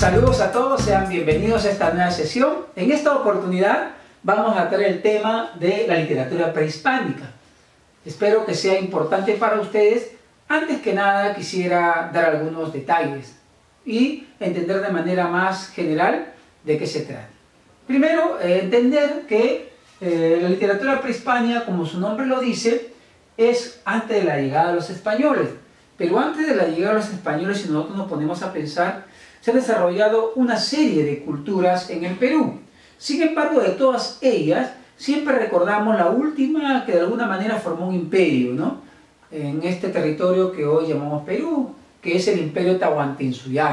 Saludos a todos, sean bienvenidos a esta nueva sesión. En esta oportunidad vamos a tratar el tema de la literatura prehispánica. Espero que sea importante para ustedes. Antes que nada quisiera dar algunos detalles y entender de manera más general de qué se trata. Primero, entender que la literatura prehispánica, como su nombre lo dice, es antes de la llegada de los españoles. Pero antes de la llegada de los españoles, si nosotros nos ponemos a pensar, se han desarrollado una serie de culturas en el Perú. Sin embargo, de todas ellas, siempre recordamos la última que de alguna manera formó un imperio, ¿no? En este territorio que hoy llamamos Perú, que es el Imperio Tahuantinsuyo.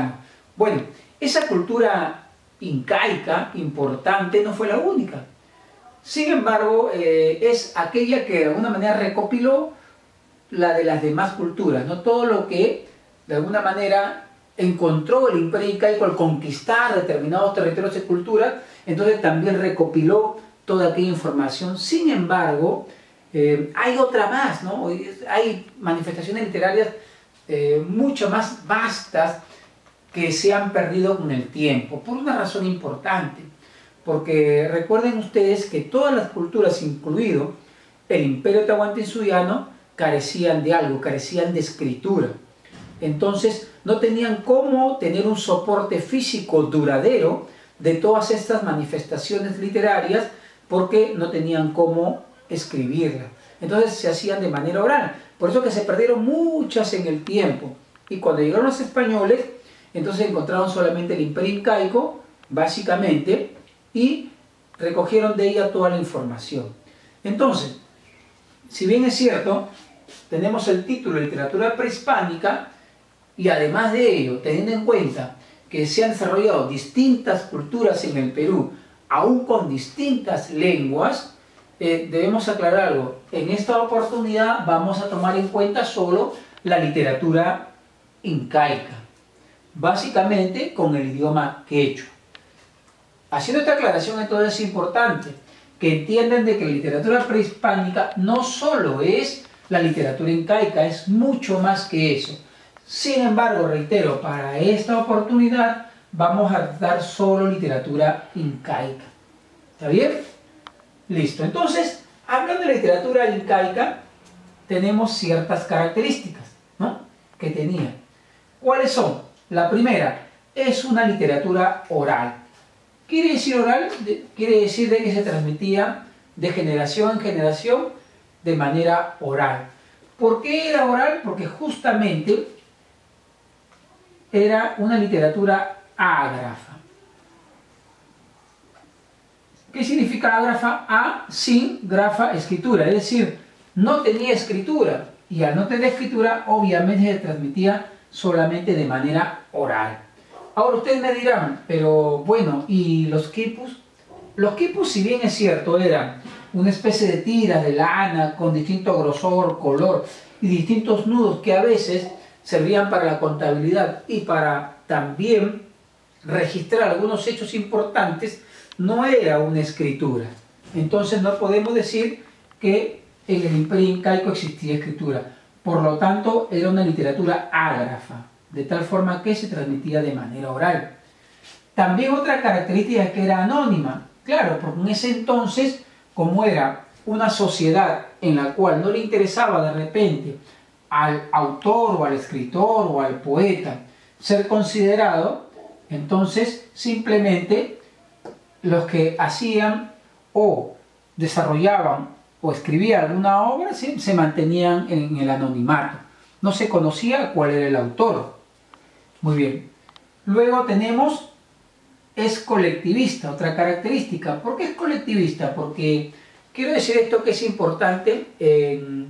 Bueno, esa cultura incaica importante no fue la única. Sin embargo, es aquella que de alguna manera recopiló la de las demás culturas, ¿no? Todo lo que de alguna manera encontró el Imperio Incaico al conquistar determinados territorios y culturas, entonces también recopiló toda aquella información. Sin embargo, hay otra más, ¿no? Hay manifestaciones literarias mucho más vastas que se han perdido con el tiempo, por una razón importante. Porque recuerden ustedes que todas las culturas, incluido el Imperio Tahuantinsuyo, carecían de algo, carecían de escritura. Entonces no tenían cómo tener un soporte físico duradero de todas estas manifestaciones literarias porque no tenían cómo escribirlas. Entonces se hacían de manera oral. Por eso que se perdieron muchas en el tiempo. Y cuando llegaron los españoles, entonces encontraron solamente el Imperio Incaico, básicamente, y recogieron de ella toda la información. Entonces, si bien es cierto, tenemos el título de literatura prehispánica, y además de ello, teniendo en cuenta que se han desarrollado distintas culturas en el Perú, aún con distintas lenguas, debemos aclarar algo. En esta oportunidad vamos a tomar en cuenta solo la literatura incaica, básicamente con el idioma quechua. Haciendo esta aclaración, entonces es importante que entiendan de que la literatura prehispánica no solo es la literatura incaica, es mucho más que eso. Sin embargo, reitero, para esta oportunidad vamos a dar solo literatura incaica. ¿Está bien? Listo. Entonces, hablando de literatura incaica, tenemos ciertas características, ¿no?, que tenía. ¿Cuáles son? La primera, es una literatura oral. ¿Quiere decir oral? Quiere decir de que se transmitía de generación en generación de manera oral. ¿Por qué era oral? Porque justamente era una literatura ágrafa. ¿Qué significa ágrafa? A, sin, grafa, escritura. Es decir, no tenía escritura. Y al no tener escritura, obviamente se transmitía solamente de manera oral. Ahora ustedes me dirán, pero bueno, ¿y los quipus? Los quipus, si bien es cierto, eran una especie de tiras de lana con distinto grosor, color y distintos nudos que a veces servían para la contabilidad y para también registrar algunos hechos importantes, no era una escritura. Entonces no podemos decir que en el Imperio Incaico existía escritura. Por lo tanto, era una literatura ágrafa, de tal forma que se transmitía de manera oral. También otra característica es que era anónima. Claro, porque en ese entonces, como era una sociedad en la cual no le interesaba de repente al autor o al escritor o al poeta ser considerado, entonces simplemente los que hacían o desarrollaban o escribían alguna obra se mantenían en el anonimato. No se conocía cuál era el autor. Muy bien. Luego tenemos, es colectivista, otra característica. ¿Por qué es colectivista? Porque quiero decir esto que es importante. En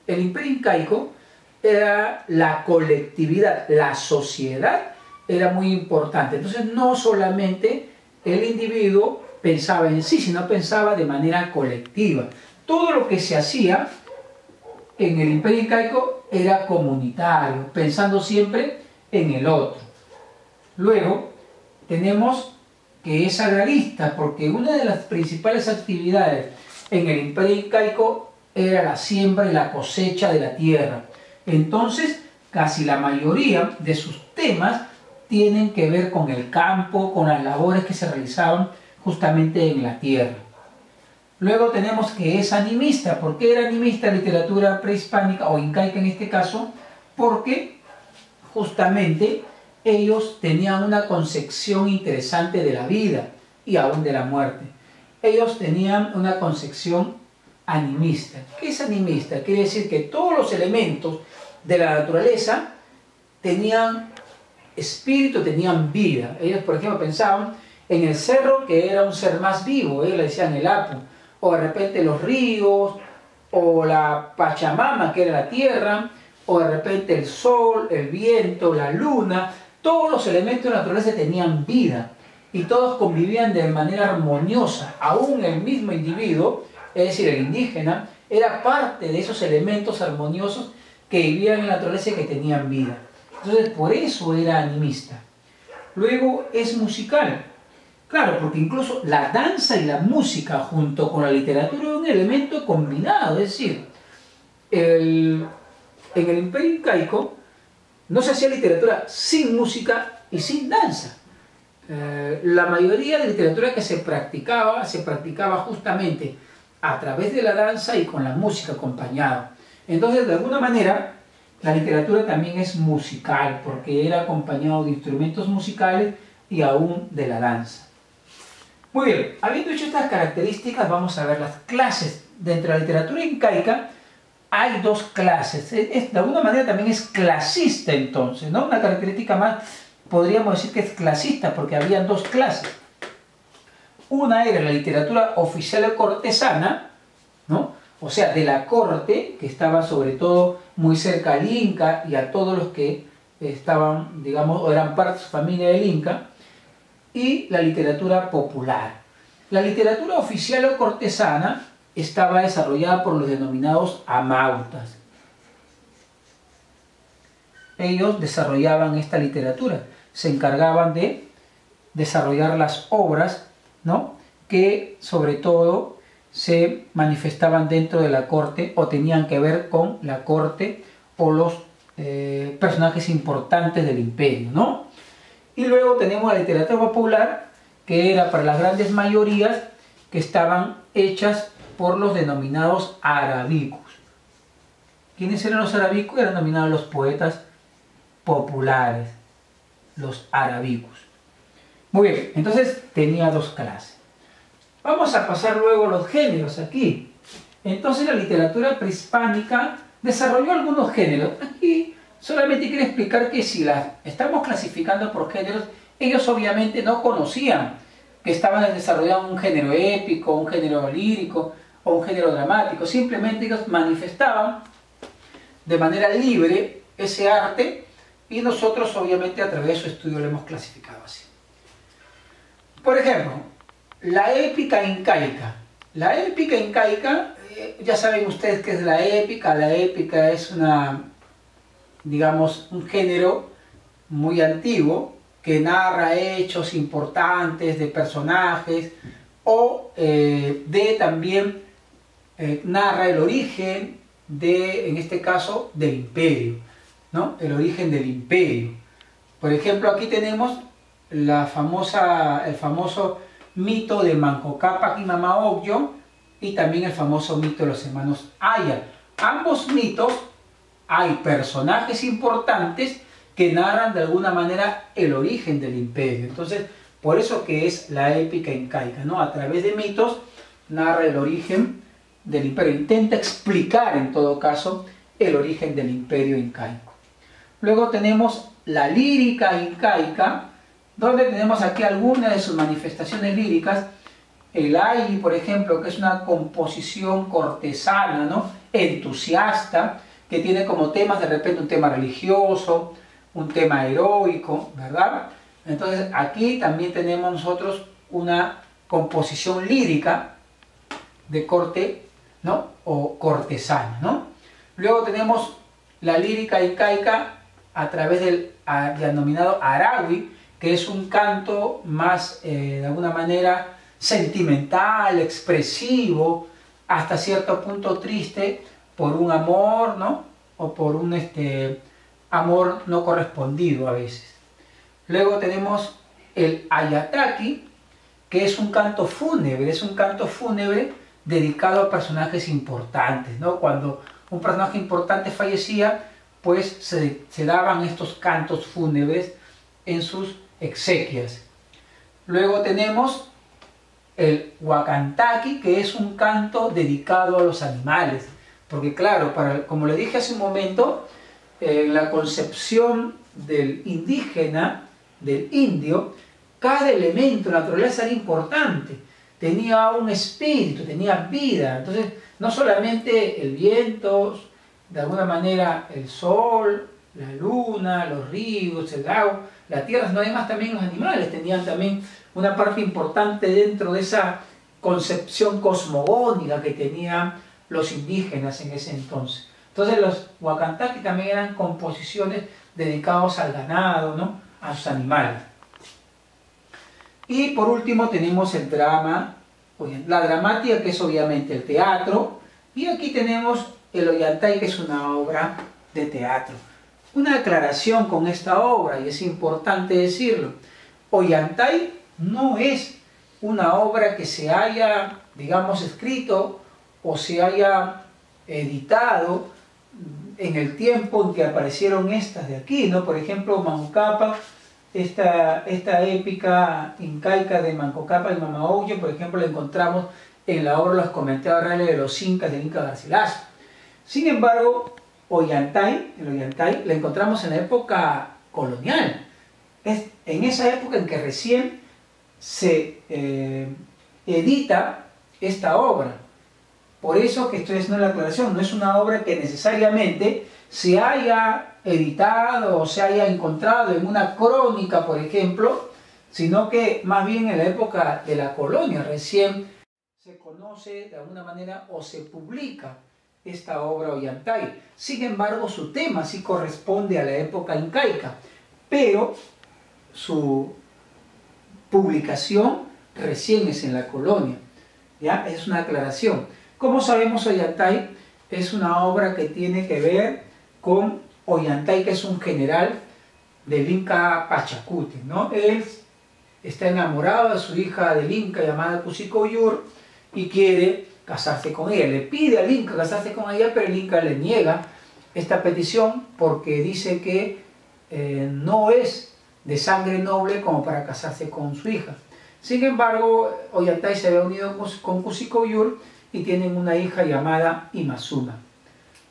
el Imperio Incaico era la colectividad, la sociedad era muy importante. Entonces no solamente el individuo pensaba en sí, sino pensaba de manera colectiva. Todo lo que se hacía en el Imperio Incaico era comunitario, pensando siempre en el otro. Luego tenemos que es agrarista, porque una de las principales actividades en el Imperio Incaico era la siembra y la cosecha de la tierra. Entonces, casi la mayoría de sus temas tienen que ver con el campo, con las labores que se realizaban justamente en la tierra. Luego tenemos que es animista. ¿Por qué era animista la literatura prehispánica o incaica en este caso? Porque justamente ellos tenían una concepción interesante de la vida y aún de la muerte. Ellos tenían una concepción animista. ¿Qué es animista? Quiere decir que todos los elementos de la naturaleza tenían espíritu, tenían vida. Ellos, por ejemplo, pensaban en el cerro, que era un ser más vivo, ellos le decían el Apu, o de repente los ríos, o la Pachamama, que era la tierra, o de repente el sol, el viento, la luna. Todos los elementos de la naturaleza tenían vida y todos convivían de manera armoniosa. Aún el mismo individuo, es decir, el indígena, era parte de esos elementos armoniosos que vivían en la naturaleza y que tenían vida. Entonces, por eso era animista. Luego es musical. Claro, porque incluso la danza y la música junto con la literatura es un elemento combinado. Es decir, en el Imperio Incaico no se hacía literatura sin música y sin danza. La mayoría de literatura que se practicaba justamente a través de la danza y con la música acompañada. Entonces, de alguna manera, la literatura también es musical, porque era acompañado de instrumentos musicales y aún de la danza. Muy bien, habiendo hecho estas características, vamos a ver las clases. Dentro de la literatura incaica hay dos clases. De alguna manera también es clasista entonces, ¿no? Una característica más, podríamos decir que es clasista, porque habían dos clases. Una era la literatura oficial o cortesana, ¿no? O sea, de la corte, que estaba sobre todo muy cerca al Inca y a todos los que estaban, digamos, o eran parte de su familia del Inca, y la literatura popular. La literatura oficial o cortesana estaba desarrollada por los denominados amautas. Ellos desarrollaban esta literatura, se encargaban de desarrollar las obras, ¿no?, que sobre todo se manifestaban dentro de la corte o tenían que ver con la corte o los personajes importantes del imperio, ¿no? Y luego tenemos la literatura popular, que era para las grandes mayorías, que estaban hechas por los denominados arabicos. ¿Quiénes eran los arabicos? Eran denominados los poetas populares, los arabicos. Muy bien, entonces tenía dos clases. Vamos a pasar luego a los géneros aquí. Entonces la literatura prehispánica desarrolló algunos géneros. Aquí solamente quiero explicar que si las estamos clasificando por géneros, ellos obviamente no conocían que estaban desarrollando un género épico, un género lírico o un género dramático. Simplemente ellos manifestaban de manera libre ese arte y nosotros obviamente a través de su estudio lo hemos clasificado así. Por ejemplo, la épica incaica. La épica incaica, ya saben ustedes qué es la épica. La épica es digamos, un género muy antiguo que narra hechos importantes de personajes o también narra el origen en este caso, del imperio, ¿no? El origen del imperio. Por ejemplo, aquí tenemos el famoso mito de Manco Cápac y Mama Ocllo y también el famoso mito de los hermanos Aya. Ambos mitos hay personajes importantes que narran de alguna manera el origen del imperio. Entonces, por eso que es la épica incaica, ¿no? A través de mitos narra el origen del imperio. Intenta explicar, en todo caso, el origen del imperio incaico. Luego tenemos la lírica incaica, donde tenemos aquí algunas de sus manifestaciones líricas. El ayi, por ejemplo, que es una composición cortesana, ¿no?, entusiasta, que tiene como temas de repente un tema religioso, un tema heroico, ¿verdad? Entonces aquí también tenemos nosotros una composición lírica de corte, ¿no?, o cortesana, ¿no? Luego tenemos la lírica incaica a través del denominado arawi, que es un canto más, de alguna manera, sentimental, expresivo, hasta cierto punto triste, por un amor, ¿no?, o por un amor no correspondido a veces. Luego tenemos el Ayataki, que es un canto fúnebre dedicado a personajes importantes, ¿no? Cuando un personaje importante fallecía, pues se daban estos cantos fúnebres en sus exequias. Luego tenemos el Wakantaki, que es un canto dedicado a los animales, porque claro, como le dije hace un momento, en la concepción del indígena, del indio, cada elemento de la naturaleza era importante, tenía un espíritu, tenía vida. Entonces, no solamente el viento, de alguna manera el sol, la luna, los ríos, el agua, la tierra, sino además también los animales tenían también una parte importante dentro de esa concepción cosmogónica que tenían los indígenas en ese entonces. Entonces los Wakantaki también eran composiciones dedicadas al ganado, ¿no? A sus animales. Y por último tenemos el drama, la dramática, que es obviamente el teatro, y aquí tenemos el Ollantay, que es una obra de teatro. Una aclaración con esta obra, y es importante decirlo: Ollantay no es una obra que se haya, digamos, escrito o se haya editado en el tiempo en que aparecieron estas de aquí, ¿no? Por ejemplo, Manco Cápac, esta épica incaica de Manco Cápac y Mama Oye, por ejemplo, la encontramos en la obra Los Comentarios Reales de los Incas del Inca Garcilaso. Sin embargo, el Ollantay, la encontramos en la época colonial. Es en esa época en que recién se edita esta obra. Por eso que estoy haciendo la aclaración, no es una obra que necesariamente se haya editado o se haya encontrado en una crónica, por ejemplo, sino que más bien en la época de la colonia recién se conoce de alguna manera o se publica esta obra Ollantay. Sin embargo, su tema sí corresponde a la época incaica, pero su publicación recién es en la colonia. ¿Ya? Es una aclaración. Como sabemos, Ollantay es una obra que tiene que ver con Ollantay, que es un general del Inca Pachacuti, ¿no? Él está enamorado de su hija del Inca llamada Cusicoyur y quiere casarse con ella. Le pide al Inca casarse con ella, pero el Inca le niega esta petición porque dice que no es de sangre noble como para casarse con su hija. Sin embargo, Ollantay se había unido con Cusicoyur y tienen una hija llamada Imazuma.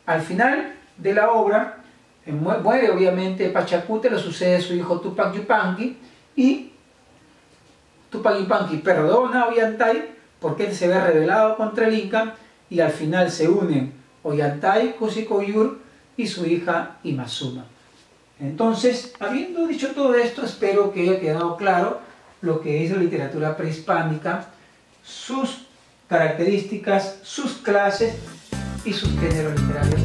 Al final de la obra muere obviamente Pachacuti, le sucede a su hijo Tupac Yupanqui, y Tupac Yupanqui perdona a Ollantay porque él se ve rebelado contra el Inca, y al final se unen Ollantay, Cusicoyur y su hija Imazuma. Entonces, habiendo dicho todo esto, espero que haya quedado claro lo que es la literatura prehispánica, sus características, sus clases y sus géneros literarios